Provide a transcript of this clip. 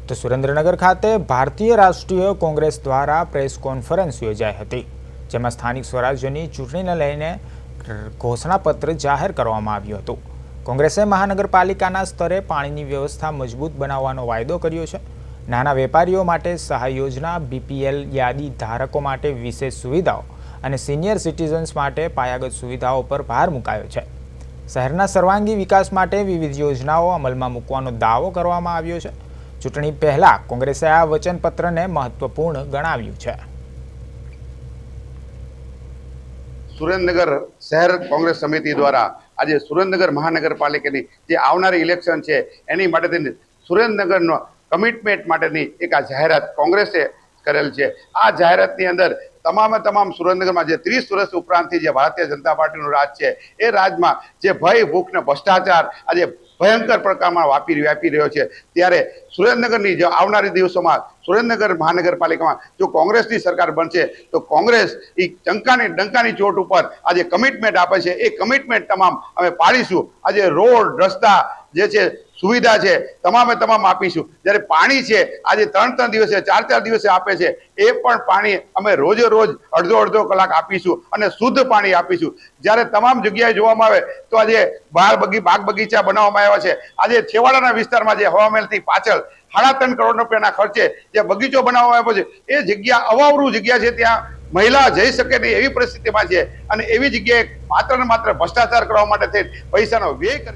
તો સુરેન્દ્રનગર ખાતે ભારતીય રાષ્ટ્રીય કોંગ્રેસ દ્વારા પ્રેસ કોન્ફરન્સ યોજાઈ હતી, જેમાં સ્થાનિક સ્વરાજ્યની ચૂંટણીને લઈને ઘોષણાપત્ર જાહેર કરવામાં આવ્યું હતું। કોંગ્રેસે મહાનગરપાલિકાના સ્તરે પાણીની વ્યવસ્થા મજબૂત બનાવવાનો વાયદો કર્યો છે। નાના વેપારીઓ માટે સહાય યોજના, બીપીએલ યાદી ધારકો માટે વિશેષ સુવિધાઓ અને સિનિયર સિટીઝન્સ માટે પાયાગત સુવિધાઓ પર ભાર મુકાયો છે। શહેરના સર્વાંગી વિકાસ માટે વિવિધ યોજનાઓ અમલમાં મૂકવાનો દાવો કરવામાં આવ્યો છે। ચૂંટણી પહેલા કોંગ્રેસે આ વચનપત્રને મહત્વપૂર્ણ ગણાવ્યું છે। સુરેન્દ્રનગર શહેર કોંગ્રેસ સમિતિ દ્વારા આજે સુરેન્દ્રનગર મહાનગરપાલિકાની જે આવનારી ઇલેક્શન છે એની માટેની સુરેન્દ્રનગરનો કમિટમેન્ટ માટેની એક આ જાહેરાત કોંગ્રેસે કરેલ છે। આ જાહેરાતની અંદર તમામ સુરેન્દ્રનગરમાં જે 30 વર્ષ ઉપરાંતથી જે ભારતીય જનતા પાર્ટીનું રાજ છે એ રાજમાં જે ભય, ભૂખ ને ભ્રષ્ટાચાર આજે ભયંકર પ્રકારમાં વ્યાપી રહ્યો છે, ત્યારે સુરેન્દ્રનગરની જે આવનારી દિવસોમાં સુરેન્દ્રનગર મહાનગરપાલિકામાં જો કોંગ્રેસની સરકાર બનશે તો કોંગ્રેસ એ ડંકાની ચોટ ઉપર આજે કમિટમેન્ટ આપે છે, એ કમિટમેન્ટ તમામ અમે પાડીશું। આજે રોડ, રસ્તા જે છે, સુવિધા છે, તમામ આપીશું। જ્યારે પાણી છે આજે 3 દિવસે 4 દિવસે આપે છે, એ પણ પાણી અમે રોજે રોજ અડધો કલાક આપીશું અને શુદ્ધ પાણી આપીશું। જ્યારે તમામ જગ્યાએ જોવામાં આવે તો આજે બાગ બગીચા બનાવવામાં આવ્યા છે। આજે છેવાડાના વિસ્તારમાં જે હવામહેલથી પાછળ 3.5 કરોડ રૂપિયાના ખર્ચે જે બગીચો બનાવવામાં આવ્યો છે, એ જગ્યા અવાવરૂ જગ્યા છે, ત્યાં મહિલા જઈ શકે નહીં એવી પરિસ્થિતિમાં છે અને એવી જગ્યાએ માત્ર ને માત્ર ભ્રષ્ટાચાર કરવા માટે પૈસાનો વ્યય કરે।